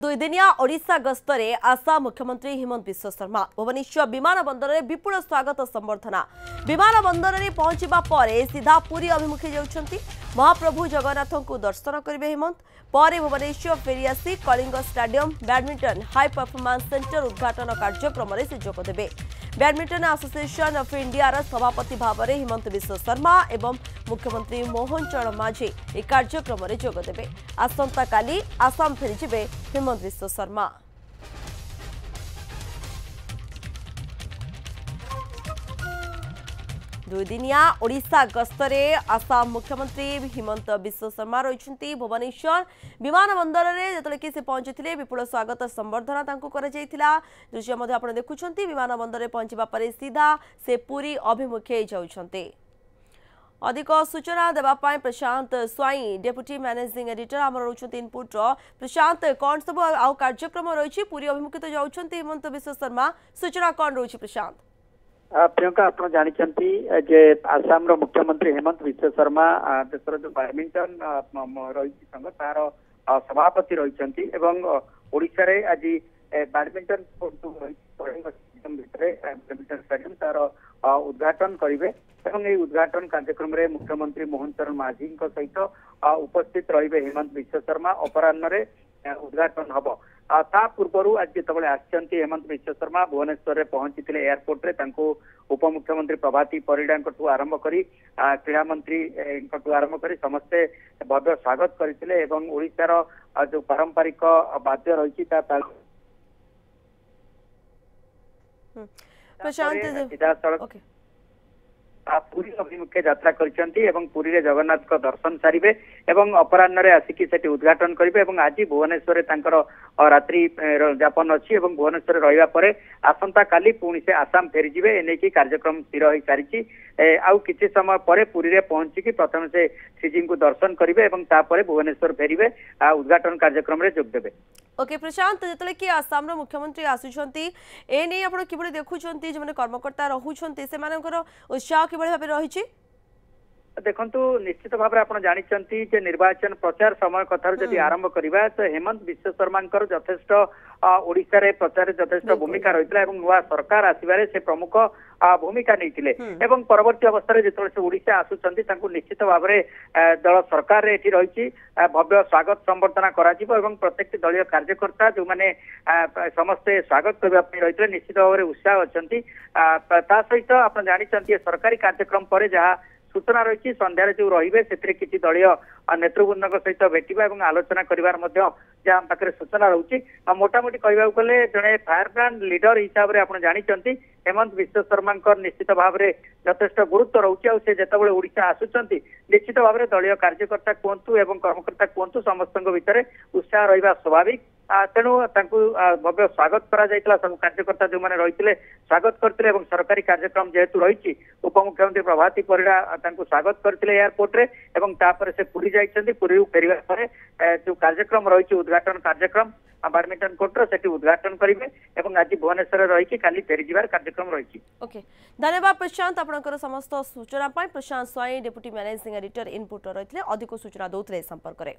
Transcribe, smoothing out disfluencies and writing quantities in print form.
दुईदिनिया ओडिशा गस्तरे आसाम मुख्यमंत्री हिमंत विश्व शर्मा भुवनेश्वर विमान बंदर में विपुल स्वागत संबर्धना विमान बंदर में पहुंचा पर सीधा पुरी अभिमुखे जाउछंती महाप्रभु जगन्नाथ को दर्शन करेंगे हिमंत पर भुवनेश्वर फेरी आसी Kalinga stadium badminton high performance centre उद्घाटन कार्यक्रम से जोगदेवे बैडमिंटन एसोसिएशन ऑफ इंडिया सभापति भाव में हिमंत विश्व शर्मा एवं मुख्यमंत्री मोहन चरण माझी एक कार्यक्रम में जोगदेवे आसंता काली आसाम फेरीजे हिमंत विश्व शर्मा। दुईदिनिया ओडिशा गस्तरे आसाम मुख्यमंत्री हिमंत विश्व शर्मा रही भुवनेश्वर विमान बंदर में जो कि पहुंची विपुल स्वागत संबर्धना दृश्य आप देखुं विमान बंदर में पहुंचा पर सीधा से पुरी अभिमुखे जाउछंती। अधिक सूचना देवाई प्रशांत स्वाई डेप्यूटी मैनेजिंग एडिटर आम रोच इनपुट प्रशांत कौन सब आउ कार्यक्रम रही पुरी अभिमुखे तो जाउछंती हिमंत विश्व शर्मा सूचना कौन रही प्रशांत? प्रियंका आप जानते जे आसाम मुख्यमंत्री हेमंत विश्व शर्मा देशर जो बैडमिंटन रही संघ तार सभापति रही ओडिशा रे आज बैडमिंटन बैडमिंटन स्टेडियम तार उद्घाटन करेंगे उद्घाटन कार्यक्रम रे मुख्यमंत्री मोहन चरण माझी सहित उपस्थित रहिबे हेमंत विश्व शर्मा अपराह्न उद्घाटन हम ता पूर्व आज जो आसचंती हेमंत विश्व शर्मा भुवनेश्वर में पहुंची एयरपोर्ट रे उपमुख्यमंत्री प्रभाती परिडा आरंभ कर क्रीड़ा मंत्री आरंभ कर समस्ते भव्य स्वागत करते ओडिशार जो पारंपरिक वाद्य रही पुरी अभिमुखे यात्रा करी जगन्नाथ का दर्शन सारे अपराह्न आसिकी से उद्घाटन करेंगे आज भुवनेश्वर रात्रि यापन अच्छी भुवनेश्वर रहा पर आसंता काली पुणी से आसाम फेरीजे एने की कार्यक्रम स्थिर हो सारी आउ किसी समय पर पुरी पहुंचिकी प्रथम से श्रीजी को दर्शन करेंगे भुवनेश्वर फेरीबे उद्घाटन कार्यक्रम में जोगदेवे। ओके प्रशांत जो कि आसाम मुख्यमंत्री आसुंच एने आप कि देखुं जो कर्मकर्ता रोचे से उत्साह कि रही देखु निश्चित भाव आप जानते निर्वाचन प्रचार समय कथार जब आरंभ करवा तो हेमंत विश्व शर्मा यथेष्ट ओडिशा रे प्रचार यथेष्ट भूमिका रही है नुआ सरकार आसबार से प्रमुख भूमिका नहीं परवर्ती अवस्था जो से ओडिशा आसुंच निश्चित भाव में दल सरकार रही भव्य स्वागत संबर्धना प्रत्येक दलीय कार्यकर्ता जो मैंने समस्ते स्वागत करने रही निश्चित भाव में उत्साह अच्छा सहित आप जानते सरकारी कार्यक्रम पर जहाँ सूचना रही संध्यार जो रे किसी दलीय नेतृवृंद सहित भेटा और आलोचना कर सूचना रोचे मोटामोटी कहवाक गले जड़े फायर ब्रांड लीडर हिसाब से आप जानते हेमंत विश्व शर्मा निश्चित भाव में यथेष्ट गुरुत्व रोचे जिते ओडिशा आसुंच निश्चित भाव में दलीय कार्यकर्ता कहतु एवं कर्मकर्ता कहतु समस्त भितर उत्साह रहा स्वाभाविक तेणु भव्य स्वागत करा सब कार्यकर्ता जो मैंने रही स्वागत करते सरकारी कार्यक्रम जेहेतु रही उपमुख्यमंत्री प्रभाती परिडा स्वागत करते एयरपोर्ट रे से पुरी जाइछन्ती पुरी फेरिबा परे जो कार्यक्रम रही उद्घाटन कार्यक्रम बैडमिंटन कोर्टर से उद्घाटन करेंगे आज भुवनेश्वर रही काली फेरी जावार कार्यक्रम रही। ओके धन्यवाद प्रशांत आपनकर समस्त सूचना प्रशांत स्वाई डेप्यूटी मैनेजिंग एडिटर इनपुट रही अधिक सूचना दौते संपर्क में।